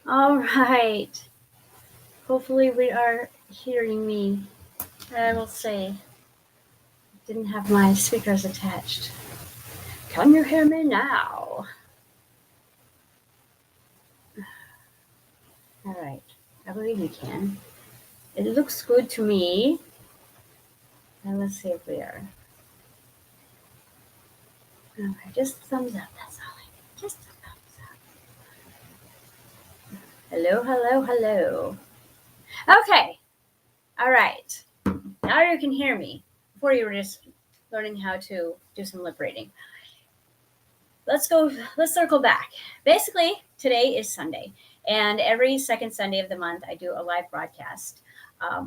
All right. Hopefully we are hearing me. I will say, didn't have my speakers attached. Can you hear me now? All right. I believe you can. It looks good to me. And let's see if we are. Okay, just thumbs up. That's all I need. Just a thumbs up. Hello, hello, hello. Okay. All right. Now you can hear me. Before you were just learning how to do some lip reading. Let's circle back. Basically, today is Sunday, and every second Sunday of the month, I do a live broadcast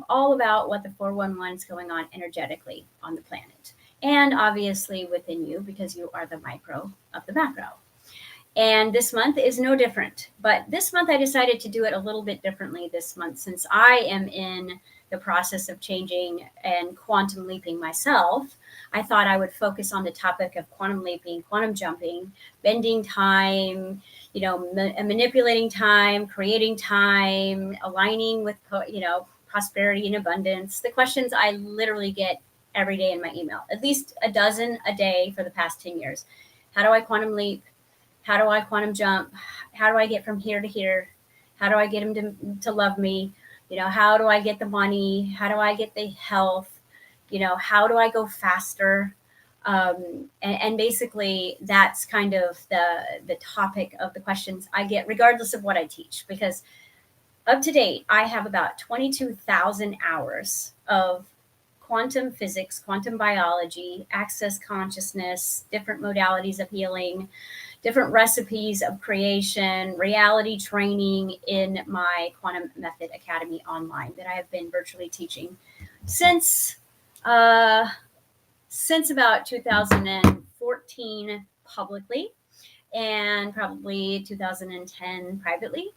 all about what the 411 is going on energetically on the planet. And obviously within you, because you are the micro of the macro. And this month is no different. But this month, I decided to do it a little bit differently this month since I am in the process of changing and quantum leaping myself. I thought I would focus on the topic of quantum leaping, quantum jumping, bending time, manipulating time, creating time, aligning with, prosperity and abundance. The questions I literally get every day in my email, at least a dozen a day for the past 10 years. How do I quantum leap? How do I quantum jump? How do I get from here to here? How do I get them to love me? How do I get the money? How do I get the health? How do I go faster? And basically, that's kind of the topic of the questions I get, regardless of what I teach. Because up to date, I have about 22,000 hours of quantum physics, quantum biology, access consciousness, different modalities of healing, different recipes of creation, reality training in my Quantum Method Academy online that I have been virtually teaching since about 2014 publicly and probably 2010 privately.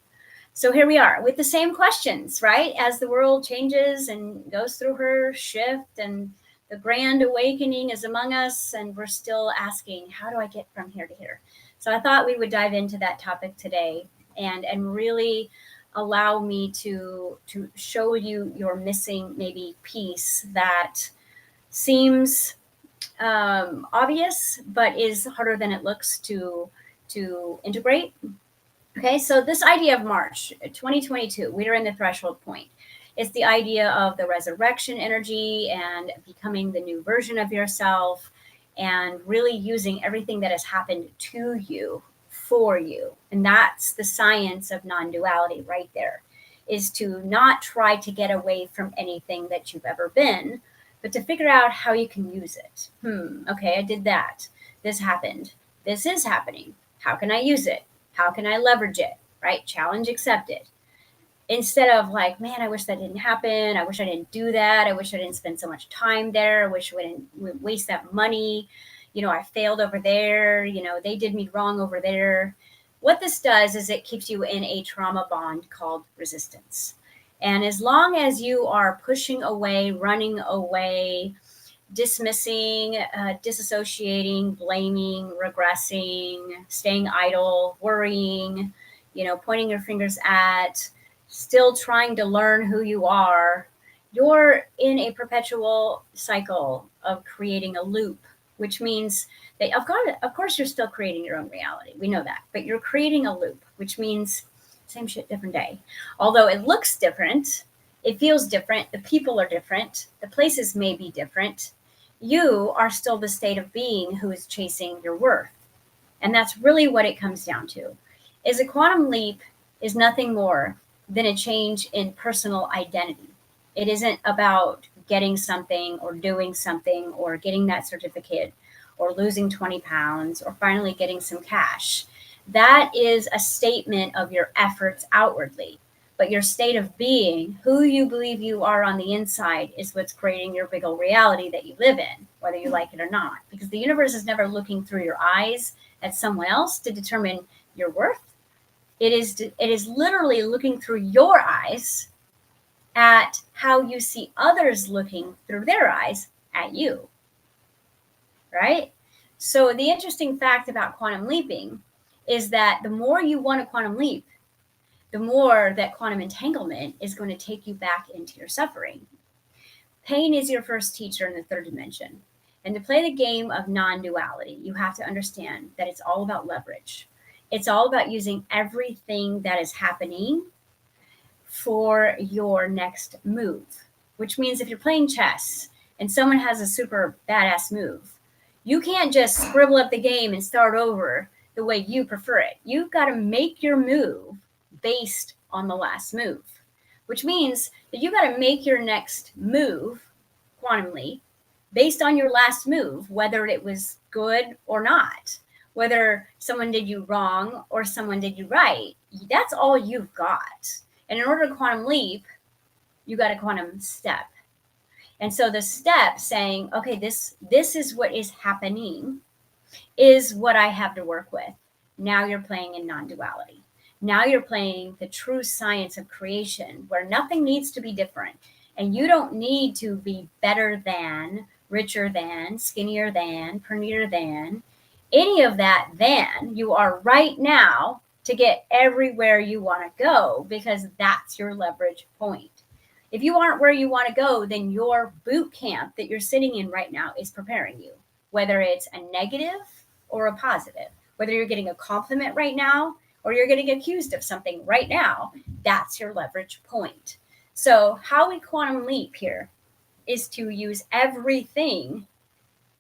So here we are with the same questions, right? As the world changes and goes through her shift and the grand awakening is among us, and we're still asking, how do I get from here to here? So I thought we would dive into that topic today and really allow me to show you your missing maybe piece that seems obvious, but is harder than it looks to integrate. Okay, so this idea of March 2022, we are in the threshold point. It's the idea of the resurrection energy and becoming the new version of yourself and really using everything that has happened to you for you. And that's the science of non-duality right there, is to not try to get away from anything that you've ever been, but to figure out how you can use it. Okay, I did that. This happened. This is happening. How can I use it? How can I leverage it? Right? Challenge accepted. Instead of like, man, I wish that didn't happen. I wish I didn't do that. I wish I didn't spend so much time there. I wish I didn't waste that money. I failed over there. They did me wrong over there. What this does is it keeps you in a trauma bond called resistance. And as long as you are pushing away, running away, dismissing, disassociating, blaming, regressing, staying idle, worrying, pointing your fingers at, still trying to learn who you are, you're in a perpetual cycle of creating a loop, which means that, of course, you're still creating your own reality. We know that, but you're creating a loop, which means same shit, different day. Although it looks different, it feels different, the people are different, the places may be different, you are still the state of being who is chasing your worth. And that's really what it comes down to. Is a quantum leap is nothing more than a change in personal identity. It isn't about getting something or doing something or getting that certificate or losing 20 pounds or finally getting some cash. That is a statement of your efforts outwardly. But your state of being, who you believe you are on the inside, is what's creating your big old reality that you live in, whether you like it or not. Because the universe is never looking through your eyes at someone else to determine your worth. It is literally looking through your eyes at how you see others looking through their eyes at you. Right? So the interesting fact about quantum leaping is that the more you want to quantum leap, the more that quantum entanglement is going to take you back into your suffering. Pain is your first teacher in the third dimension. And to play the game of non-duality, you have to understand that it's all about leverage. It's all about using everything that is happening for your next move, which means if you're playing chess and someone has a super badass move, you can't just scribble up the game and start over the way you prefer it. You've got to make your move based on the last move, which means that you got to make your next move quantumly based on your last move, whether it was good or not, whether someone did you wrong or someone did you right. That's all you've got. And in order to quantum leap, you got a quantum step. And so the step saying, okay, this is what is happening, is what I have to work with. Now you're playing in non-duality. Now you're playing the true science of creation, where nothing needs to be different. And you don't need to be better than, richer than, skinnier than, prettier than, any of that than. You are right now to get everywhere you want to go, because that's your leverage point. If you aren't where you want to go, then your boot camp that you're sitting in right now is preparing you, whether it's a negative or a positive, whether you're getting a compliment right now or you're getting accused of something right now. That's your leverage point. So how we quantum leap here is to use everything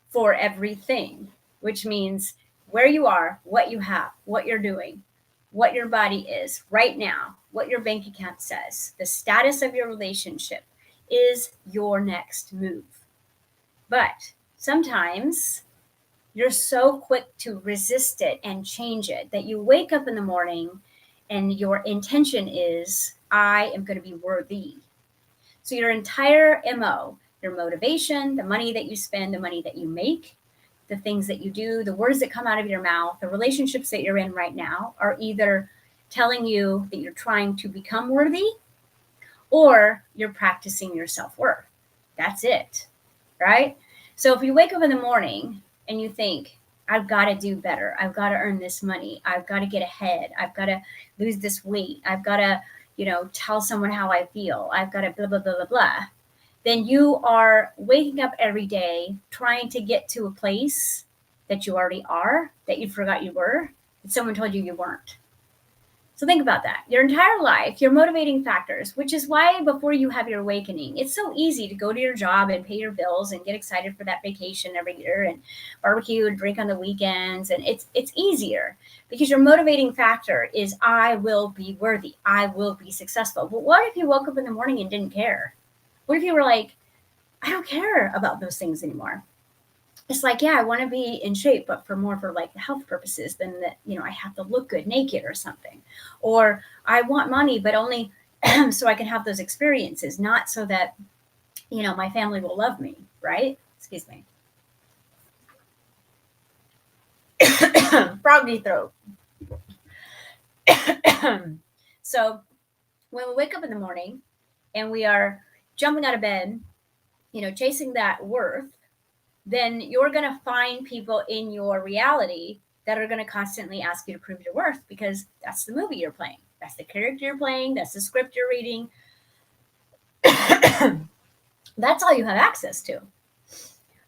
for everything, which means where you are, what you have, what you're doing, what your body is right now, what your bank account says, the status of your relationship is your next move. But sometimes you're so quick to resist it and change it that you wake up in the morning and your intention is, I am going to be worthy. So your entire MO, your motivation, the money that you spend, the money that you make, the things that you do, the words that come out of your mouth, the relationships that you're in right now are either telling you that you're trying to become worthy or you're practicing your self-worth. That's it, right? So if you wake up in the morning and you think, I've got to do better, I've got to earn this money, I've got to get ahead, I've got to lose this weight, I've got to, tell someone how I feel, I've got to blah, blah, blah, blah, blah, then you are waking up every day trying to get to a place that you already are, that you forgot you were, that someone told you you weren't. So think about that. Your entire life, your motivating factors, which is why before you have your awakening, it's so easy to go to your job and pay your bills and get excited for that vacation every year and barbecue and drink on the weekends. And it's easier because your motivating factor is, I will be worthy, I will be successful. But what if you woke up in the morning and didn't care? What if you were like, I don't care about those things anymore? It's like, yeah, I want to be in shape, but for like health purposes than that, I have to look good naked or something. Or I want money, but only so I can have those experiences, not so that, my family will love me, right? Excuse me. Froggy throat. So when we wake up in the morning and we are jumping out of bed, chasing that worth, then you're going to find people in your reality that are going to constantly ask you to prove your worth, because that's the movie you're playing. That's the character you're playing. That's the script you're reading. That's all you have access to,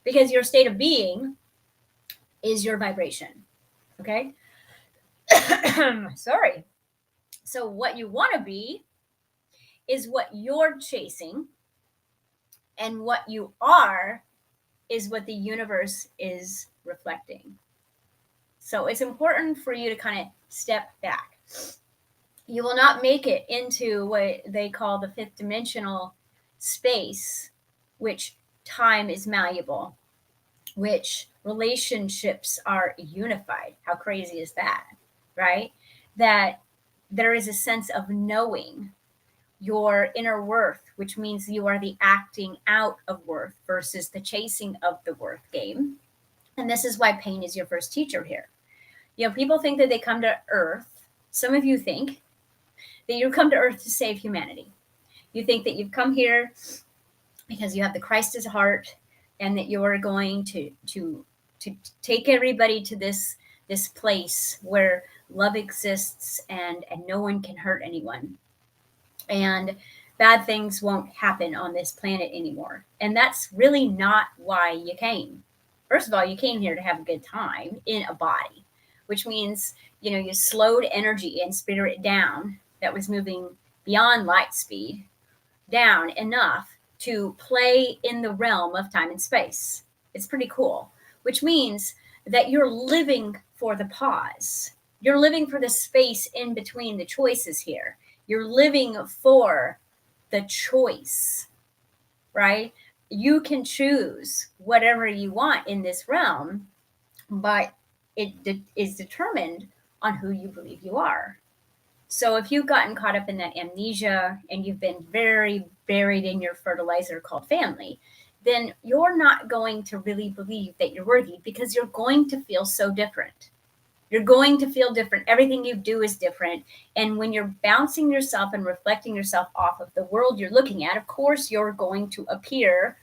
because your state of being is your vibration. Okay. Sorry. So what you want to be is what you're chasing, and what you are is what the universe is reflecting. So it's important for you to kind of step back. You will not make it into what they call the fifth dimensional space, which time is malleable, which relationships are unified. How crazy is that, right? That there is a sense of knowing your inner worth, which means you are the acting out of worth versus the chasing of the worth game. And this is why pain is your first teacher here. People think that they come to Earth. Some of you think that you come to Earth to save humanity. You think that you've come here because you have the Christ's heart, and that you're going to take everybody to this place where love exists, and no one can hurt anyone. And bad things won't happen on this planet anymore. And that's really not why you came. First of all, you came here to have a good time in a body, which means, you slowed energy and spirit down that was moving beyond light speed down enough to play in the realm of time and space. It's pretty cool, which means that you're living for the pause. You're living for the space in between the choices here. You're living for the choice, right? You can choose whatever you want in this realm, but is determined on who you believe you are. So if you've gotten caught up in that amnesia and you've been very buried in your fertilizer called family, then you're not going to really believe that you're worthy, because you're going to feel so different. You're going to feel different. Everything you do is different. And when you're bouncing yourself and reflecting yourself off of the world you're looking at, of course, you're going to appear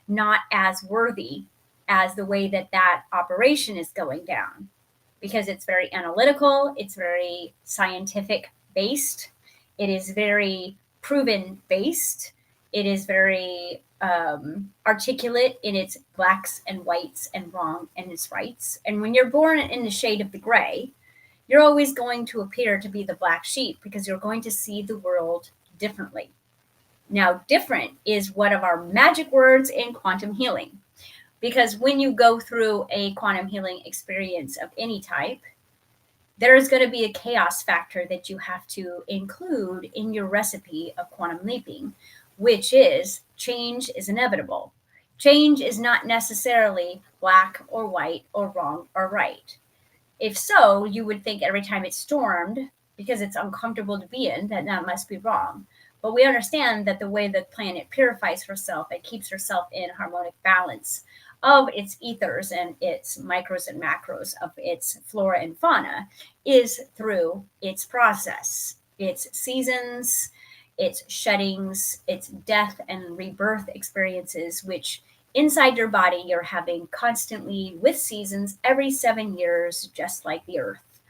not as worthy as the way that operation is going down, because it's very analytical, it's very scientific based, it is very proven based, it is very articulate in its blacks and whites and wrong and its rights. And when you're born in the shade of the gray, you're always going to appear to be the black sheep, because you're going to see the world differently. Now, different is one of our magic words in quantum healing, because when you go through a quantum healing experience of any type, there is going to be a chaos factor that you have to include in your recipe of quantum leaping, which is change is inevitable. Change is not necessarily black or white or wrong or right. If so, you would think every time it stormed, because it's uncomfortable to be in, that must be wrong. But we understand that the way the planet purifies herself and keeps herself in harmonic balance of its ethers and its micros and macros of its flora and fauna is through its process, its seasons, its sheddings, its death and rebirth experiences, which inside your body you're having constantly with seasons every 7 years, just like the earth.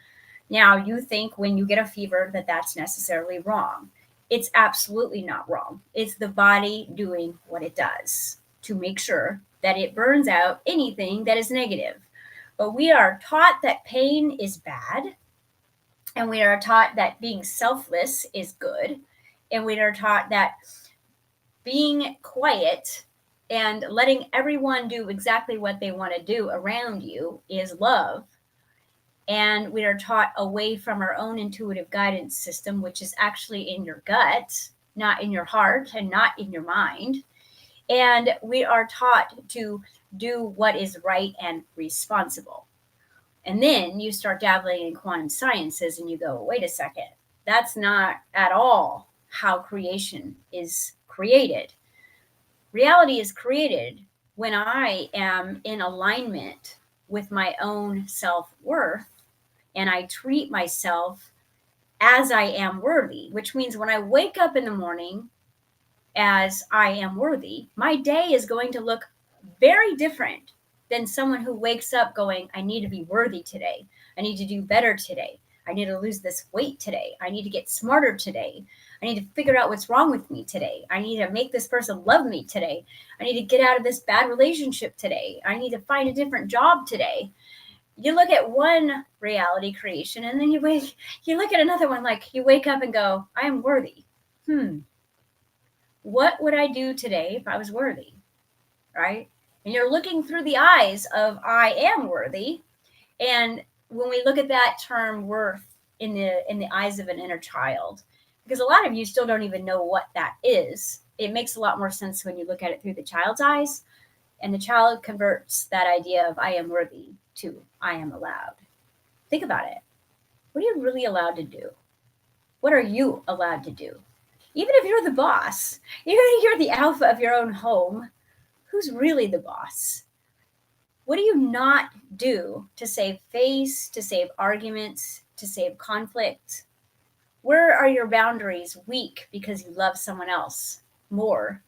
Now, you think when you get a fever that that's necessarily wrong. It's absolutely not wrong. It's the body doing what it does to make sure that it burns out anything that is negative. But we are taught that pain is bad, and we are taught that being selfless is good, and we are taught that being quiet and letting everyone do exactly what they want to do around you is love. And we are taught away from our own intuitive guidance system, which is actually in your gut, not in your heart and not in your mind. And we are taught to do what is right and responsible. And then you start dabbling in quantum sciences and you go, wait a second, that's not at all how creation is created. Reality is created when I am in alignment with my own self-worth, and I treat myself as I am worthy, which means when I wake up in the morning as I am worthy, my day is going to look very different than someone who wakes up going, I need to be worthy today. I need to do better today. I need to lose this weight today. I need to get smarter today. I need to figure out what's wrong with me today. I need to make this person love me today. I need to get out of this bad relationship today. I need to find a different job today. You look at one reality creation and then you look at another one, like you wake up and go, I am worthy. What would I do today if I was worthy? Right? And you're looking through the eyes of I am worthy. And when we look at that term worth in the eyes of an inner child, because a lot of you still don't even know what that is, it makes a lot more sense when you look at it through the child's eyes, and the child converts that idea of I am worthy to I am allowed. Think about it. What are you really allowed to do? What are you allowed to do? Even if you're the boss, even if you're the alpha of your own home, who's really the boss? What do you not do to save face, to save arguments, to save conflict? Where are your boundaries weak because you love someone else more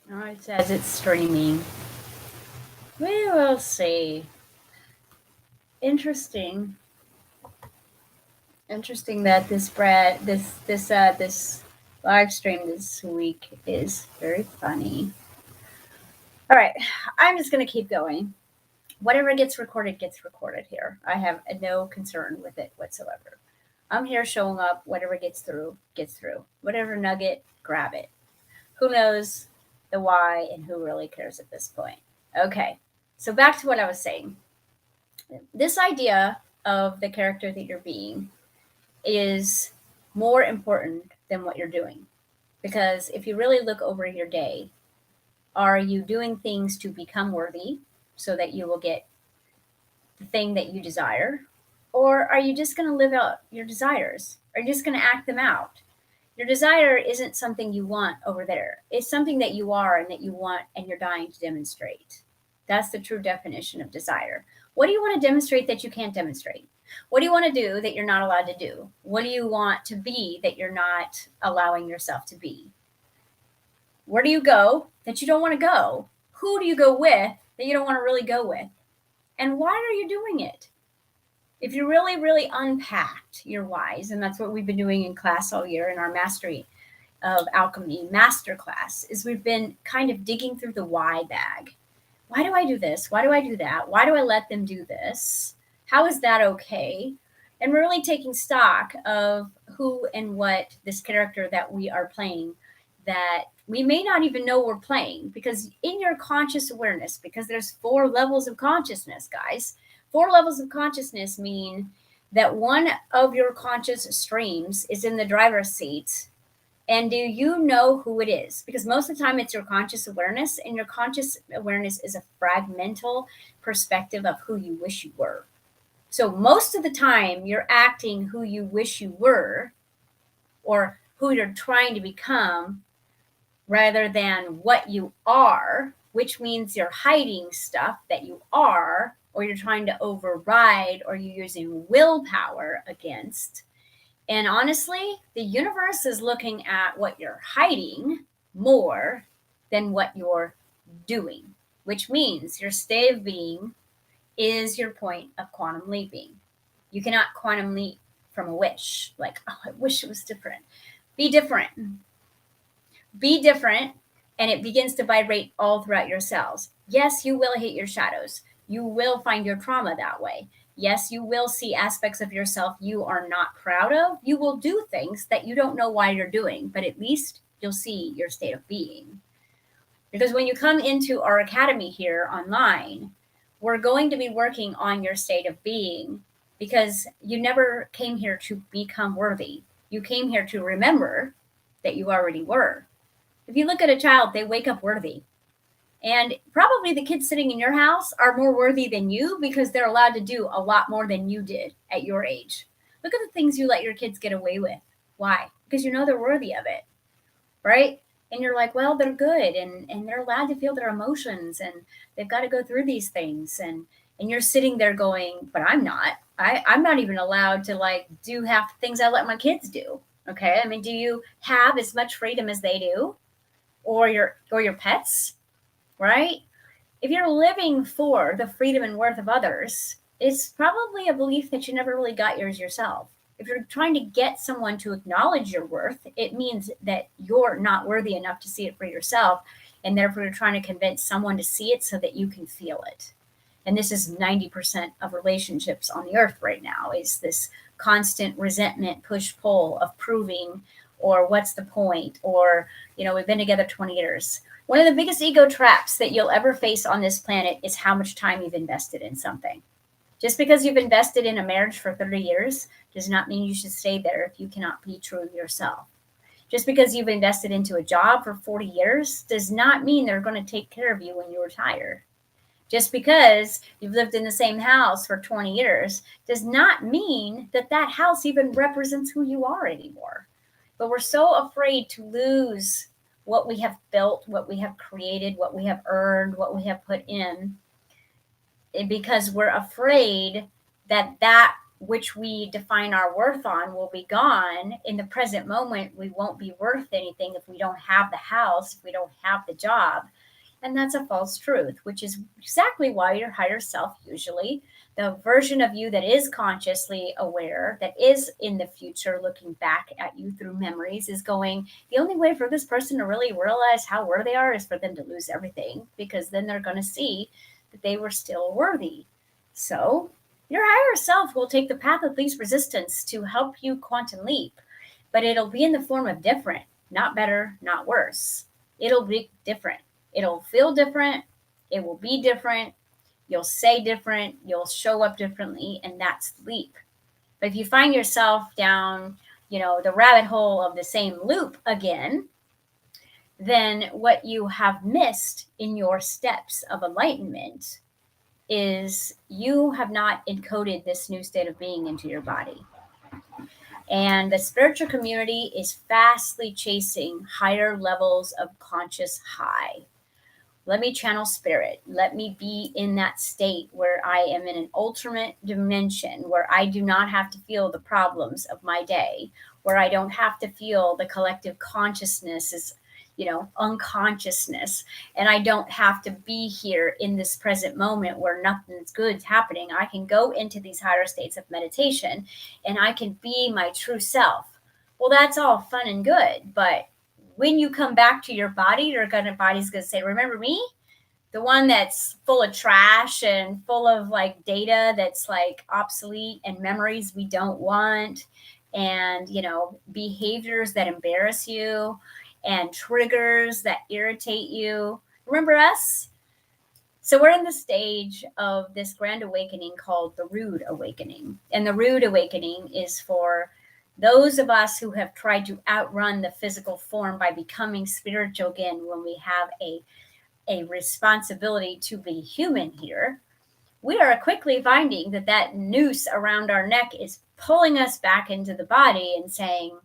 Oh, it says it's streaming. We will see. Interesting. Interesting that this live stream this week is very funny. All right, I'm just gonna keep going. Whatever gets recorded here. I have no concern with it whatsoever. I'm here showing up. Whatever gets through, gets through. Whatever nugget, grab it. Who knows the why and who really cares at this point? Okay, so back to what I was saying. This idea of the character that you're being is more important than what you're doing. Because if you really look over your day, are you doing things to become worthy so that you will get the thing that you desire? Or are you just going to live out your desires? Are you just going to act them out? Your desire isn't something you want over there. It's something that you are and that you want and you're dying to demonstrate. That's the true definition of desire. What do you want to demonstrate that you can't demonstrate? What do you want to do that you're not allowed to do? What do you want to be that you're not allowing yourself to be? Where do you go that you don't want to go? Who do you go with that you don't want to really go with? And why are you doing it? If you really unpacked your whys, and that's what we've been doing in class all year in our Mastery of Alchemy masterclass, is we've been kind of digging through the why bag. Why do I do this? Why do I do that? Why do I let them do this? How is that okay? And we're really taking stock of who and what this character that we are playing, that we may not even know we're playing, because in your conscious awareness, because there's 4 levels of consciousness, guys. 4 levels of consciousness mean that one of your conscious streams is in the driver's seat. And do you know who it is? Because most of the time it's your conscious awareness, and your conscious awareness is a fragmental perspective of who you wish you were. So most of the time you're acting who you wish you were, or who you're trying to become, rather than what you are, which means you're hiding stuff that you are, or you're trying to override, or you're using willpower against. And honestly, the universe is looking at what you're hiding more than what you're doing, which means your state of being is your point of quantum leaping. You cannot quantum leap from a wish, like, oh, I wish it was different. Be different. Be different, and it begins to vibrate all throughout your cells. Yes, you will hit your shadows. You will find your trauma that way. Yes, you will see aspects of yourself you are not proud of. You will do things that you don't know why you're doing, but at least you'll see your state of being. Because when you come into our academy here online, we're going to be working on your state of being, because you never came here to become worthy. You came here to remember that you already were. If you look at a child, they wake up worthy. And probably the kids sitting in your house are more worthy than you, because they're allowed to do a lot more than you did at your age. Look at the things you let your kids get away with. Why? Because you know they're worthy of it, right? And you're like, well, they're good, and they're allowed to feel their emotions, and they've got to go through these things. And you're sitting there going, but I'm not. I'm not even allowed to like do half the things I let my kids do. Okay. I mean, do you have as much freedom as they do? Or your pets, right? If you're living for the freedom and worth of others, it's probably a belief that you never really got yours yourself. If you're trying to get someone to acknowledge your worth, it means that you're not worthy enough to see it for yourself, and therefore you're trying to convince someone to see it so that you can feel it. And this is 90% of relationships on the earth right now, is this constant resentment, push-pull of proving, or what's the point, or, we've been together 20 years. One of the biggest ego traps that you'll ever face on this planet is how much time you've invested in something. Just because you've invested in a marriage for 30 years does not mean you should stay there if you cannot be true yourself. Just because you've invested into a job for 40 years does not mean they're going to take care of you when you retire. Just because you've lived in the same house for 20 years does not mean that that house even represents who you are anymore. But we're so afraid to lose what we have built, what we have created, what we have earned, what we have put in, because we're afraid that which we define our worth on, will be gone. In the present moment, we won't be worth anything if we don't have the house, if we don't have the job. And that's a false truth, which is exactly why your higher self, usually the version of you that is consciously aware, that is in the future looking back at you through memories, is going, the only way for this person to really realize how worthy they are is for them to lose everything, because then they're going to see that they were still worthy. So your higher self will take the path of least resistance to help you quantum leap, but it'll be in the form of different, not better, not worse. It'll be different. It'll feel different. It will be different. You'll say different. You'll show up differently, and that's the leap. But if you find yourself down, the rabbit hole of the same loop again, then what you have missed in your steps of enlightenment is you have not encoded this new state of being into your body. And the spiritual community is fastly chasing higher levels of conscious high. Let me channel spirit. Let me be in that state where I am in an ultimate dimension, where I do not have to feel the problems of my day, where I don't have to feel the collective consciousness is, unconsciousness. And I don't have to be here in this present moment where nothing's good's happening. I can go into these higher states of meditation and I can be my true self. Well, that's all fun and good, but when you come back to your body, your body's going to say, remember me? The one that's full of trash and full of like data that's like obsolete and memories we don't want, and, behaviors that embarrass you and triggers that irritate you. Remember us? So we're in the stage of this grand awakening called the Rude Awakening. And the Rude Awakening is for those of us who have tried to outrun the physical form by becoming spiritual again, when we have a responsibility to be human here. We are quickly finding that noose around our neck is pulling us back into the body and saying,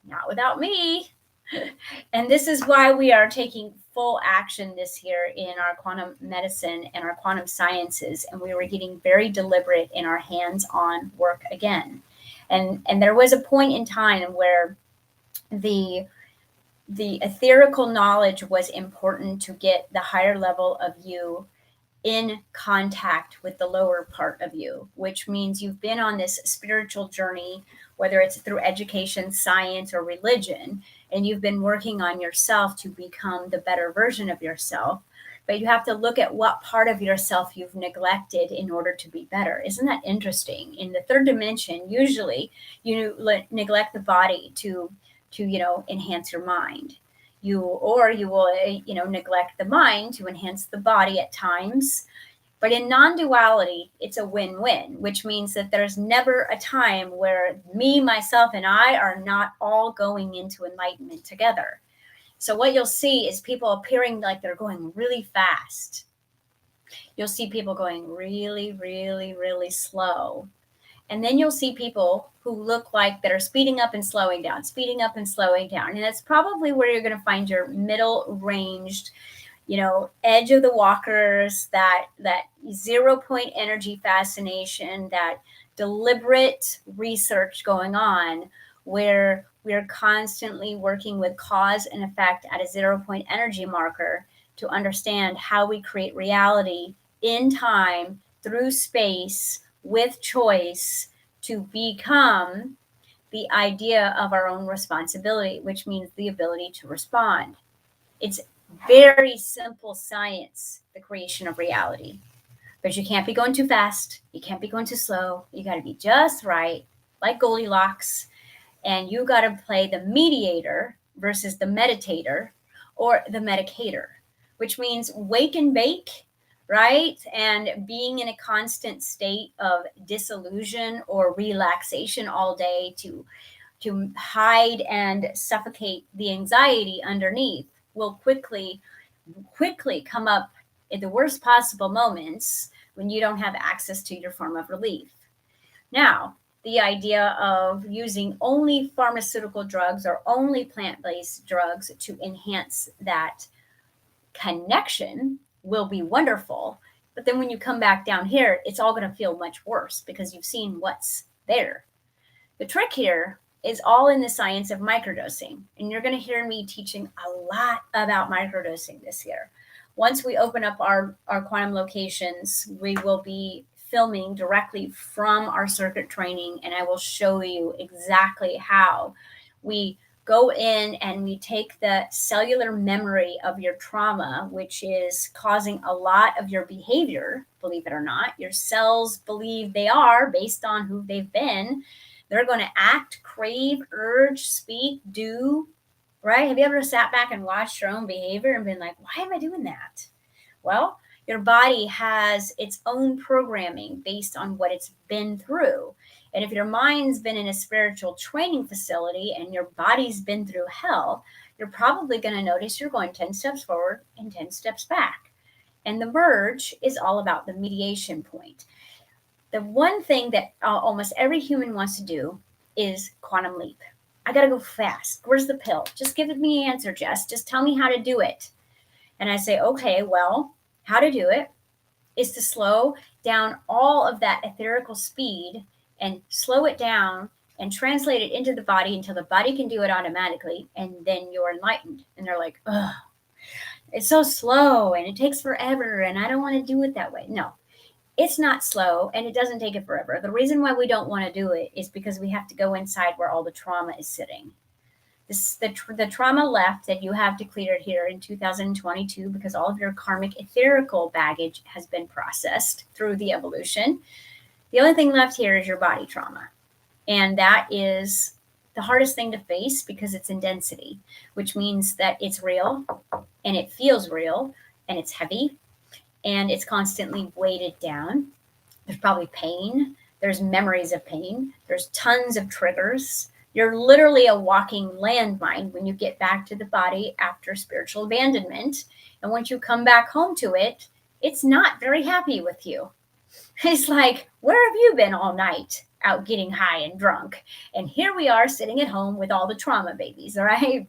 not without me. And this is why we are taking full action this year in our quantum medicine and our quantum sciences. And we were getting very deliberate in our hands-on work again. And there was a point in time where the etherical knowledge was important to get the higher level of you in contact with the lower part of you, which means you've been on this spiritual journey, whether it's through education, science, or religion, and you've been working on yourself to become the better version of yourself. But you have to look at what part of yourself you've neglected in order to be better. Isn't that interesting? In the third dimension, usually you neglect the body to enhance your mind. You will neglect the mind to enhance the body at times. But in non-duality, it's a win-win, which means that there's never a time where me, myself, and I are not all going into enlightenment together. So what you'll see is people appearing like they're going really fast. You'll see people going really, really, really slow. And then you'll see people who look like they're speeding up and slowing down, speeding up and slowing down. And that's probably where you're going to find your middle ranged, edge of the walkers, that 0 point energy fascination, that deliberate research going on, where we're constantly working with cause and effect at a 0 point energy marker to understand how we create reality in time, through space, with choice, to become the idea of our own responsibility, which means the ability to respond. It's very simple science, the creation of reality. But you can't be going too fast. You can't be going too slow. You got to be just right, like Goldilocks. And you got to play the mediator versus the meditator, or the medicator, which means wake and bake, right? And being in a constant state of disillusion or relaxation all day to hide and suffocate the anxiety underneath will quickly come up in the worst possible moments when you don't have access to your form of relief. Now, the idea of using only pharmaceutical drugs or only plant-based drugs to enhance that connection will be wonderful. But then when you come back down here, it's all going to feel much worse because you've seen what's there. The trick here is all in the science of microdosing. And you're going to hear me teaching a lot about microdosing this year. Once we open up our quantum locations, we will be filming directly from our circuit training, and I will show you exactly how we go in and we take the cellular memory of your trauma, which is causing a lot of your behavior, believe it or not. Your cells believe they are based on who they've been. They're going to act, crave, urge, speak, do, right? Have you ever sat back and watched your own behavior and been like, why am I doing that? Well, your body has its own programming based on what it's been through. And if your mind's been in a spiritual training facility and your body's been through hell, you're probably going to notice you're going 10 steps forward and 10 steps back. And the merge is all about the mediation point. The one thing that almost every human wants to do is quantum leap. I got to go fast. Where's the pill? Just give me an answer, Jess. Just tell me how to do it. And I say, okay, well, how to do it is to slow down all of that etherical speed and slow it down and translate it into the body until the body can do it automatically. And then you're enlightened. And they're like, ugh, it's so slow and it takes forever. And I don't want to do it that way. No. It's not slow and it doesn't take it forever. The reason why we don't want to do it is because we have to go inside where all the trauma is sitting. The trauma left that you have declared here in 2022 because all of your karmic etherical baggage has been processed through the evolution. The only thing left here is your body trauma. And that is the hardest thing to face because it's in density, which means that it's real and it feels real and it's heavy. And it's constantly weighted down. There's probably pain. There's memories of pain. There's tons of triggers. You're literally a walking landmine when you get back to the body after spiritual abandonment. And once you come back home to it, it's not very happy with you. It's like, where have you been all night? Out getting high and drunk. And here we are sitting at home with all the trauma babies, all right?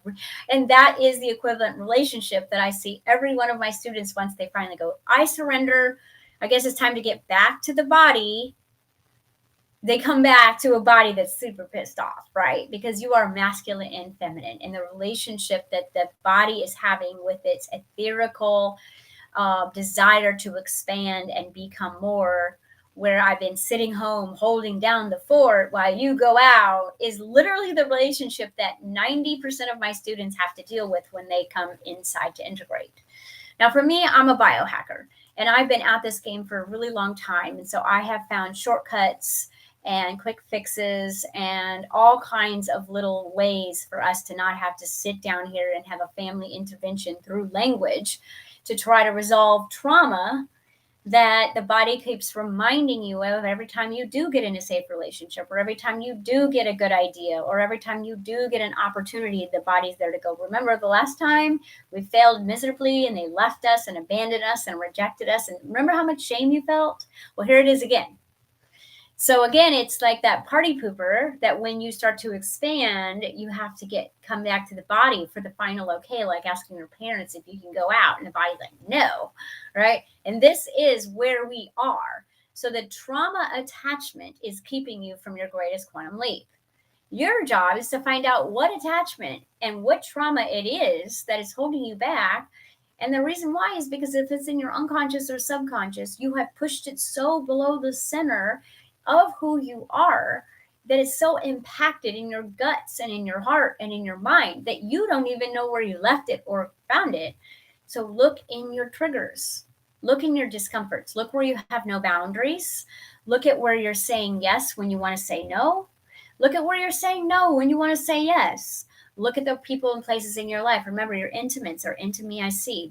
And that is the equivalent relationship that I see every one of my students once they finally go, I surrender. I guess it's time to get back to the body. They come back to a body that's super pissed off, right? Because you are masculine and feminine. And the relationship that the body is having with its etherical desire to expand and become more, where I've been sitting home holding down the fort while you go out, is literally the relationship that 90% of my students have to deal with when they come inside to integrate. Now, for me, I'm a biohacker, and I've been at this game for a really long time. And so I have found shortcuts and quick fixes and all kinds of little ways for us to not have to sit down here and have a family intervention through language to try to resolve trauma that the body keeps reminding you of every time you do get in a safe relationship, or every time you do get a good idea, or every time you do get an opportunity. The body's there to go, remember the last time we failed miserably and they left us and abandoned us and rejected us, and remember how much shame you felt? Well, here it is again. So again, it's like that party pooper that when you start to expand, you have to come back to the body for the final okay, like asking your parents if you can go out, and the body's like, no, right? And this is where we are. So the trauma attachment is keeping you from your greatest quantum leap. Your job is to find out what attachment and what trauma it is that is holding you back. And the reason why is because if it's in your unconscious or subconscious, you have pushed it so below the center of who you are that it's so impacted in your guts and in your heart and in your mind that you don't even know where you left it or found it. So look in your triggers, look in your discomforts, look where you have no boundaries, look at where you're saying yes when you want to say no, look at where you're saying no when you want to say yes. Look at the people and places in your life. Remember, your intimates are into me, I see.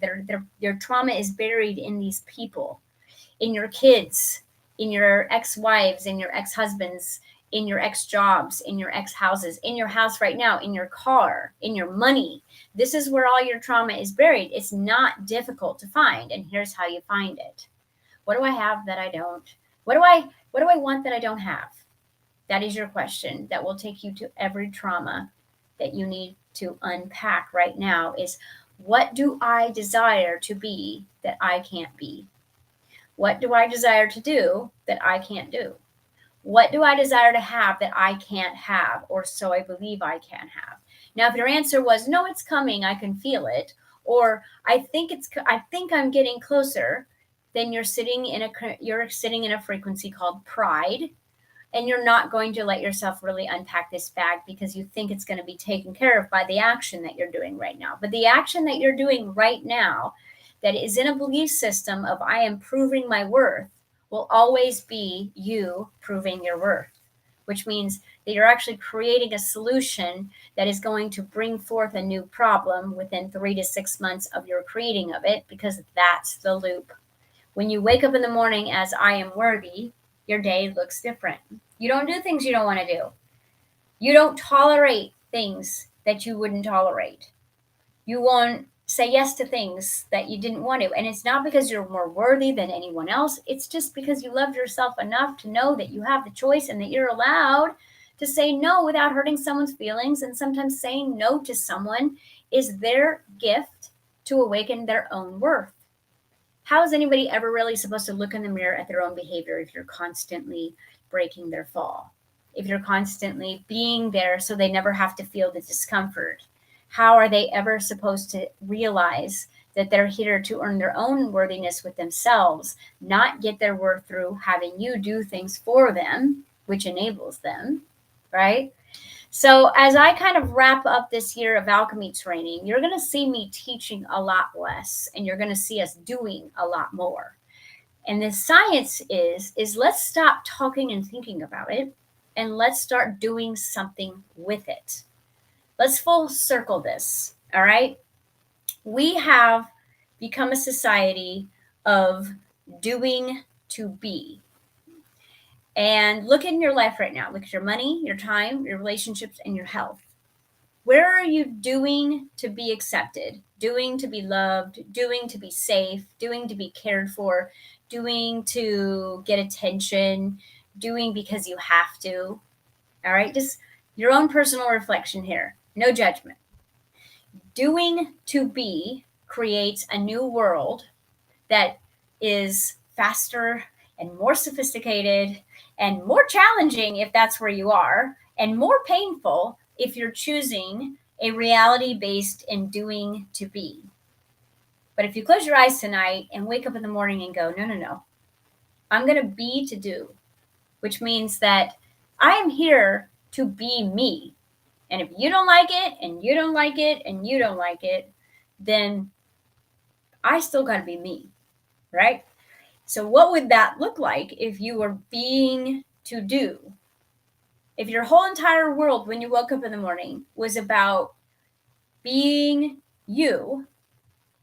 Your trauma is buried in these people, in your kids, in your ex-wives, in your ex-husbands, in your ex-jobs, in your ex-houses, in your house right now, in your car, in your money. This is where all your trauma is buried. It's not difficult to find. And here's how you find it. What do I have that I don't? What do I want that I don't have? That is your question that will take you to every trauma that you need to unpack right now is, what do I desire to be that I can't be? What do I desire to do that I can't do? What do I desire to have that I can't have, or so I believe I can have? Now, if your answer was, no, it's coming, I can feel it, or I think I'm getting closer, then you're sitting in a frequency called pride, and you're not going to let yourself really unpack this bag because you think it's going to be taken care of by the action that you're doing right now. But the action that you're doing right now that is in a belief system of I am proving my worth will always be you proving your worth, which means that you're actually creating a solution that is going to bring forth a new problem within 3 to 6 months of your creating of it, because that's the loop. When you wake up in the morning as I am worthy, your day looks different. You don't do things you don't want to do. You don't tolerate things that you wouldn't tolerate. You won't say yes to things that you didn't want to. And it's not because you're more worthy than anyone else. It's just because you love yourself enough to know that you have the choice and that you're allowed to say no without hurting someone's feelings. And sometimes saying no to someone is their gift to awaken their own worth. How is anybody ever really supposed to look in the mirror at their own behavior if you're constantly breaking their fall? If you're constantly being there so they never have to feel the discomfort? How are they ever supposed to realize that they're here to earn their own worthiness with themselves, not get their worth through having you do things for them, which enables them, right? So as I kind of wrap up this year of alchemy training, you're going to see me teaching a lot less, and you're going to see us doing a lot more. And the science is let's stop talking and thinking about it, and let's start doing something with it. Let's full circle this, all right? We have become a society of doing to be. And look in your life right now. Look at your money, your time, your relationships, and your health. Where are you doing to be accepted, doing to be loved, doing to be safe, doing to be cared for, doing to get attention, doing because you have to? All right, just your own personal reflection here. No judgment. Doing to be creates a new world that is faster and more sophisticated and more challenging if that's where you are, and more painful if you're choosing a reality based in doing to be. But if you close your eyes tonight and wake up in the morning and go, no, I'm going to be to do, which means that I am here to be me. And if you don't like it, and you don't like it, and you don't like it, then I still got to be me, right? So what would that look like if you were being to do? If your whole entire world when you woke up in the morning was about being you,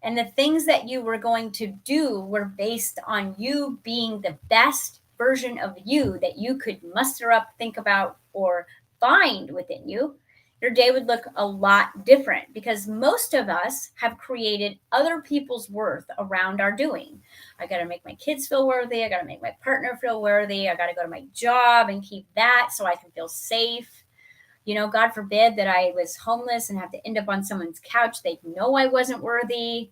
and the things that you were going to do were based on you being the best version of you that you could muster up, think about, or find within you, your day would look a lot different, because most of us have created other people's worth around our doing. I got to make my kids feel worthy. I got to make my partner feel worthy. I got to go to my job and keep that so I can feel safe. You know, God forbid that I was homeless and have to end up on someone's couch. They'd know I wasn't worthy,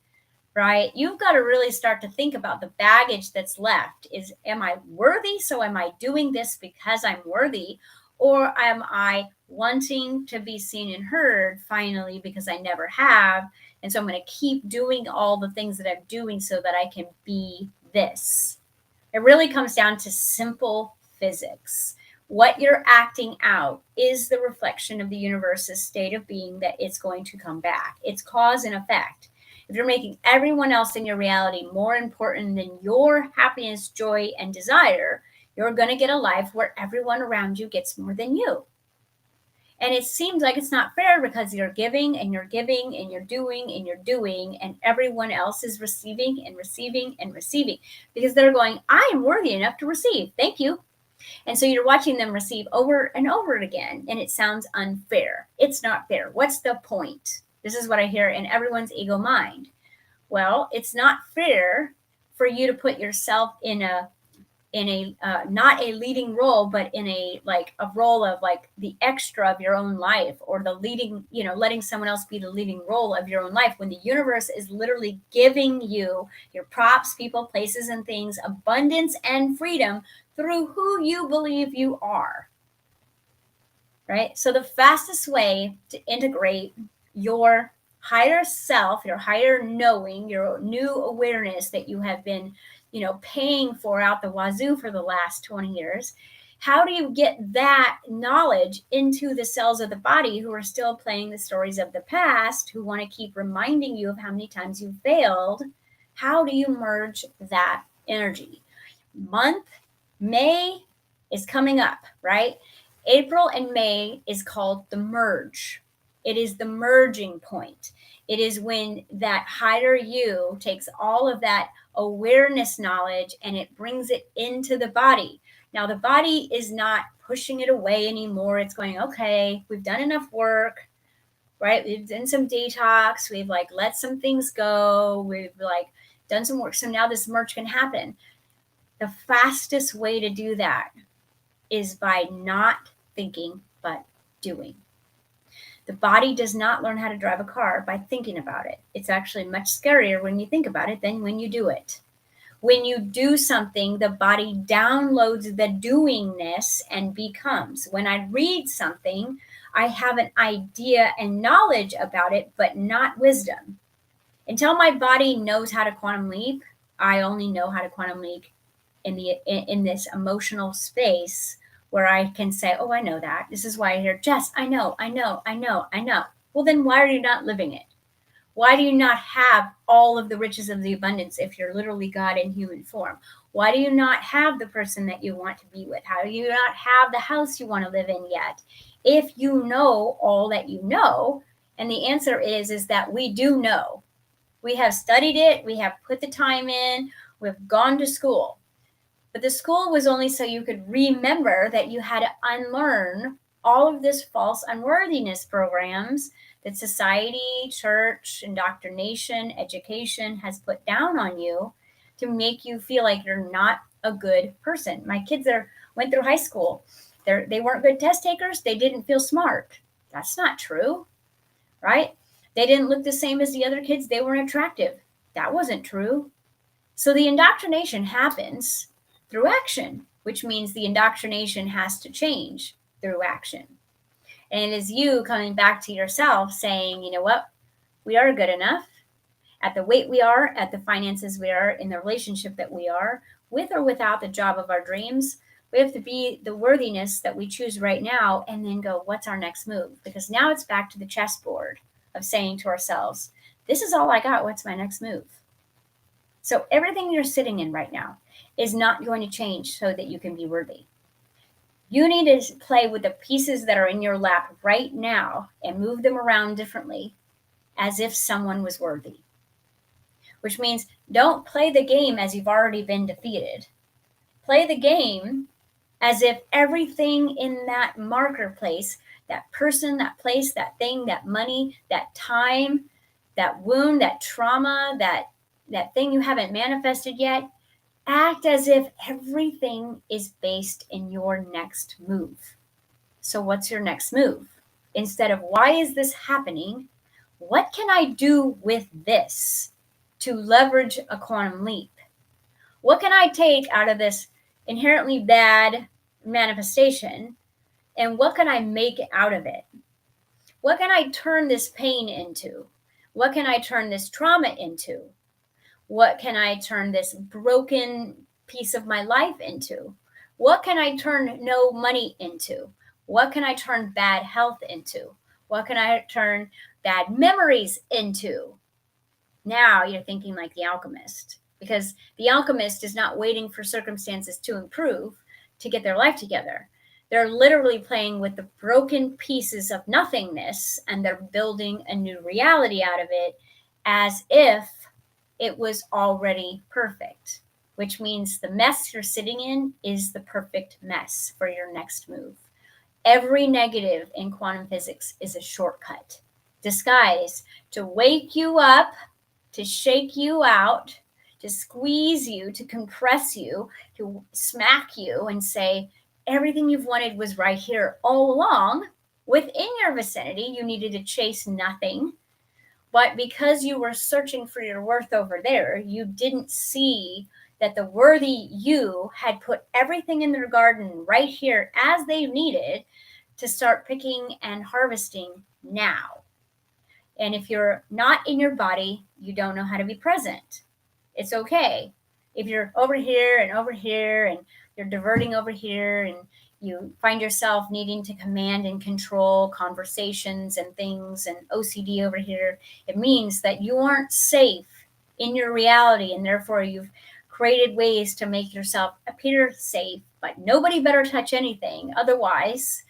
right? You've got to really start to think about the baggage that's left. Am I worthy? So am I doing this because I'm worthy? Or am I wanting to be seen and heard finally because I never have? And so I'm going to keep doing all the things that I'm doing so that I can be this. It really comes down to simple physics. What you're acting out is the reflection of the universe's state of being that it's going to come back. It's cause and effect. If you're making everyone else in your reality more important than your happiness, joy, and desire, you're going to get a life where everyone around you gets more than you. And it seems like it's not fair because you're giving and you're giving and you're doing and you're doing, and everyone else is receiving and receiving and receiving because they're going, I am worthy enough to receive. Thank you. And so you're watching them receive over and over again, and it sounds unfair. It's not fair. What's the point? This is what I hear in everyone's ego mind. Well, it's not fair for you to put yourself in a in a not a leading role, but in a like a role of like the extra of your own life, or the leading, letting someone else be the leading role of your own life, when the universe is literally giving you your props, people, places, and things, abundance and freedom through who you believe you are. Right? So the fastest way to integrate your higher self, your higher knowing, your new awareness that you have been, paying for out the wazoo for the last 20 years, how do you get that knowledge into the cells of the body who are still playing the stories of the past, who want to keep reminding you of how many times you failed? How do you merge that energy? Month May is coming up, right? April and May is called the merge. It is the merging point. It is when that higher you takes all of that awareness knowledge and it brings it into the body. Now, the body is not pushing it away anymore. It's going, okay, we've done enough work, right? We've done some detox. We've like let some things go. We've like done some work. So now this merge can happen. The fastest way to do that is by not thinking, but doing. The body does not learn how to drive a car by thinking about it. It's actually much scarier when you think about it than when you do it. When you do something, the body downloads the doingness and becomes. When I read something, I have an idea and knowledge about it, but not wisdom. Until my body knows how to quantum leap, I only know how to quantum leap in this emotional space where I can say, oh, I know that. This is why I hear, Jess, I know. Well, then why are you not living it? Why do you not have all of the riches of the abundance if you're literally God in human form? Why do you not have the person that you want to be with? How do you not have the house you want to live in yet? If you know all that you know, and the answer is that we do know. We have studied it. We have put the time in. We've gone to school. But the school was only so you could remember that you had to unlearn all of this false unworthiness programs that society, church, indoctrination, education has put down on you to make you feel like you're not a good person. My kids went through high school. They weren't good test takers. They didn't feel smart. That's not true, right? They didn't look the same as the other kids. They weren't attractive. That wasn't true. So the indoctrination happens through action, which means the indoctrination has to change through action. And it is you coming back to yourself saying, you know what, we are good enough at the weight we are, at the finances we are, in the relationship that we are, with or without the job of our dreams. We have to be the worthiness that we choose right now, and then go, what's our next move? Because now it's back to the chessboard of saying to ourselves, this is all I got. What's my next move? So everything you're sitting in right now is not going to change so that you can be worthy. You need to play with the pieces that are in your lap right now and move them around differently as if someone was worthy. Which means don't play the game as you've already been defeated. Play the game as if everything in that marker place, that person, that place, that thing, that money, that time, that wound, that trauma, that thing you haven't manifested yet, act as if everything is based in your next move. So what's your next move? Instead of why is this happening? What can I do with this to leverage a quantum leap? What can I take out of this inherently bad manifestation? And what can I make out of it? What can I turn this pain into? What can I turn this trauma into? What can I turn this broken piece of my life into? What can I turn no money into? What can I turn bad health into? What can I turn bad memories into? Now you're thinking like the alchemist, because the alchemist is not waiting for circumstances to improve to get their life together. They're literally playing with the broken pieces of nothingness, and they're building a new reality out of it as if it was already perfect, which means the mess you're sitting in is the perfect mess for your next move. Every negative in quantum physics is a shortcut, disguised to wake you up, to shake you out, to squeeze you, to compress you, to smack you and say, everything you've wanted was right here all along within your vicinity. You needed to chase nothing. But because you were searching for your worth over there, you didn't see that the worthy you had put everything in their garden right here as they needed to start picking and harvesting now. And if you're not in your body, you don't know how to be present. It's okay. If you're over here and you're diverting over here and you find yourself needing to command and control conversations and things and OCD over here, it means that you aren't safe in your reality, and therefore you've created ways to make yourself appear safe, but nobody better touch anything. Otherwise,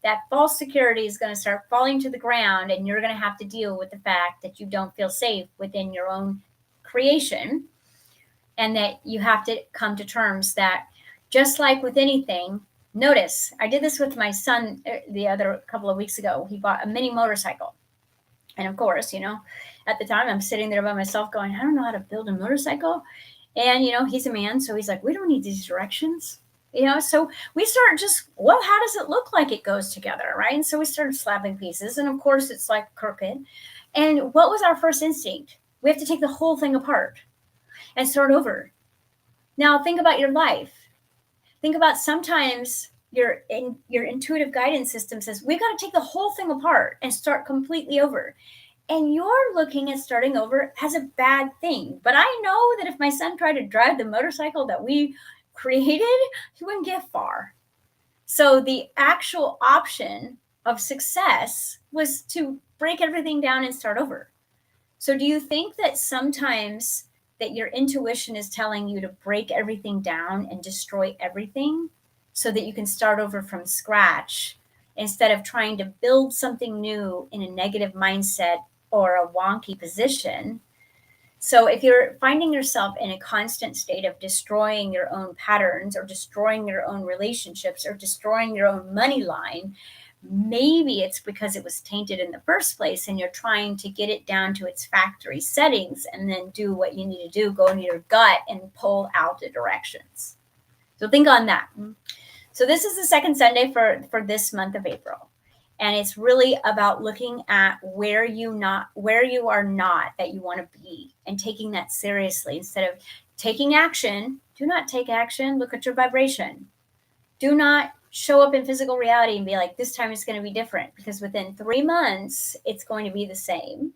that false security is going to start falling to the ground, and you're going to have to deal with the fact that you don't feel safe within your own creation, and that you have to come to terms that, just like with anything, notice, I did this with my son the other couple of weeks ago. He bought a mini motorcycle. And of course, at the time I'm sitting there by myself going, I don't know how to build a motorcycle. And, he's a man. So he's like, we don't need these directions. So we start just, well, how does it look like it goes together, right? And so we started slapping pieces. And of course, it's like crooked. And what was our first instinct? We have to take the whole thing apart and start over. Now, think about your life. Think about sometimes your intuitive guidance system says, we've got to take the whole thing apart and start completely over. And you're looking at starting over as a bad thing. But I know that if my son tried to drive the motorcycle that we created, he wouldn't get far. So the actual option of success was to break everything down and start over. So do you think that sometimes that your intuition is telling you to break everything down and destroy everything so that you can start over from scratch instead of trying to build something new in a negative mindset or a wonky position? So if you're finding yourself in a constant state of destroying your own patterns or destroying your own relationships or destroying your own money line, maybe it's because it was tainted in the first place and you're trying to get it down to its factory settings and then do what you need to do, go into your gut and pull out the directions. So think on that. So this is the second Sunday for this month of April. And it's really about looking at where you are not that you want to be and taking that seriously instead of taking action. Do not take action. Look at your vibration. Do not show up in physical reality and be like, this time it's going to be different, because within 3 months, it's going to be the same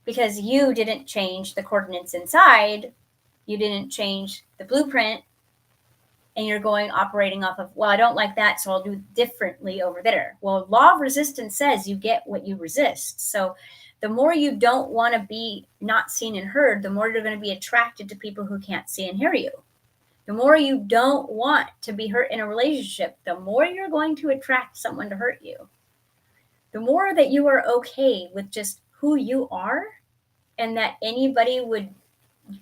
because you didn't change the coordinates inside. You didn't change the blueprint. And you're operating off of, well, I don't like that, so I'll do differently over there. Well, law of resistance says you get what you resist. So the more you don't want to be not seen and heard, the more you're going to be attracted to people who can't see and hear you. The more you don't want to be hurt in a relationship, the more you're going to attract someone to hurt you. The more that you are okay with just who you are and that anybody would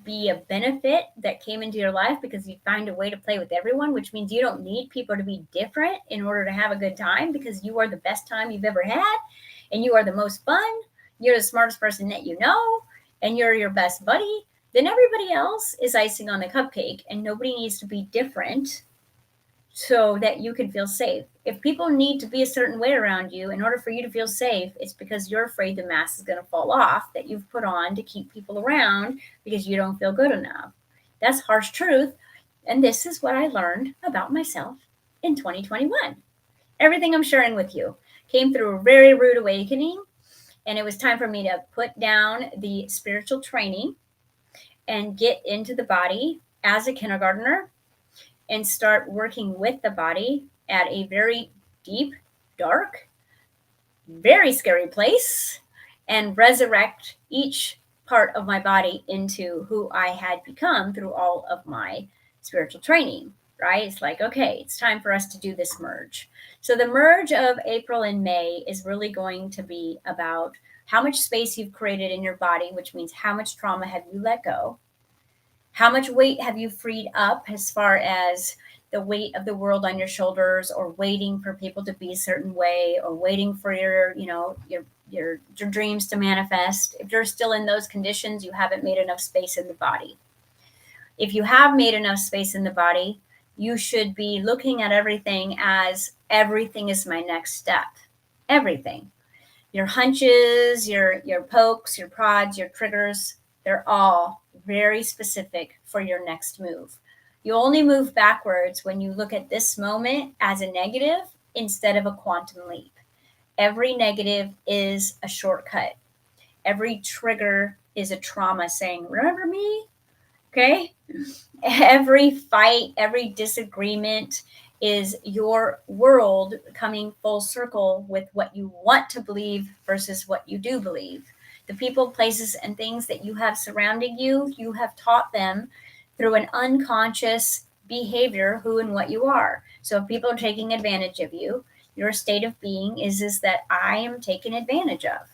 be a benefit that came into your life because you find a way to play with everyone, which means you don't need people to be different in order to have a good time because you are the best time you've ever had and you are the most fun. You're the smartest person that you know and you're your best buddy. Then everybody else is icing on the cupcake and nobody needs to be different so that you can feel safe. If people need to be a certain way around you in order for you to feel safe, it's because you're afraid the mask is going to fall off that you've put on to keep people around because you don't feel good enough. That's harsh truth. And this is what I learned about myself in 2021. Everything I'm sharing with you came through a very rude awakening. And it was time for me to put down the spiritual training and get into the body as a kindergartner and start working with the body at a very deep, dark, very scary place and resurrect each part of my body into who I had become through all of my spiritual training, right? It's like, okay, it's time for us to do this merge. So the merge of April and May is really going to be about how much space you've created in your body, which means how much trauma have you let go? How much weight have you freed up as far as the weight of the world on your shoulders or waiting for people to be a certain way or waiting for your your dreams to manifest. If you're still in those conditions, you haven't made enough space in the body. If you have made enough space in the body, you should be looking at everything as everything is my next step. Everything. Your hunches, your pokes, your prods, your triggers, they're all very specific for your next move. You only move backwards when you look at this moment as a negative instead of a quantum leap. Every negative is a shortcut. Every trigger is a trauma saying, remember me? Okay? Every fight, every disagreement is your world coming full circle with what you want to believe versus what you do believe. The people, places, and things that you have surrounding you, you have taught them through an unconscious behavior who and what you are. So if people are taking advantage of you, your state of being is that I am taken advantage of.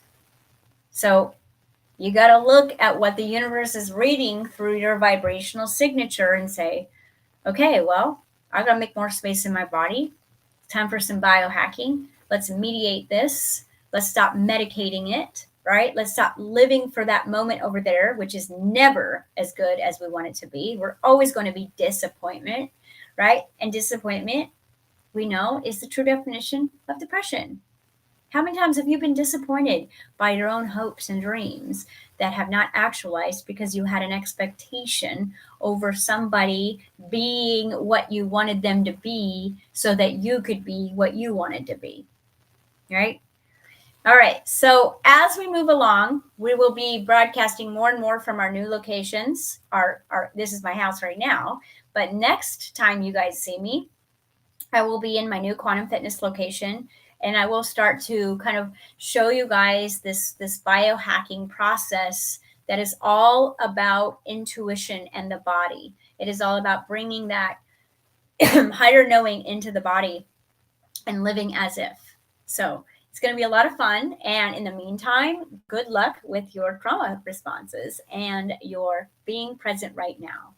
So you got to look at what the universe is reading through your vibrational signature and say, okay, well, I got to make more space in my body. Time for some biohacking. Let's mediate this. Let's stop medicating it, right? Let's stop living for that moment over there, which is never as good as we want it to be. We're always going to be disappointment, right? And disappointment, we know, is the true definition of depression. How many times have you been disappointed by your own hopes and dreams that have not actualized because you had an expectation over somebody being what you wanted them to be so that you could be what you wanted to be, right? All right. So as we move along, we will be broadcasting more and more from our new locations. This is my house right now, but next time you guys see me, I will be in my new quantum fitness location, and I will start to kind of show you guys this biohacking process that is all about intuition and the body. It is all about bringing that higher knowing into the body and living as if. So it's going to be a lot of fun. And in the meantime, good luck with your trauma responses and your being present right now.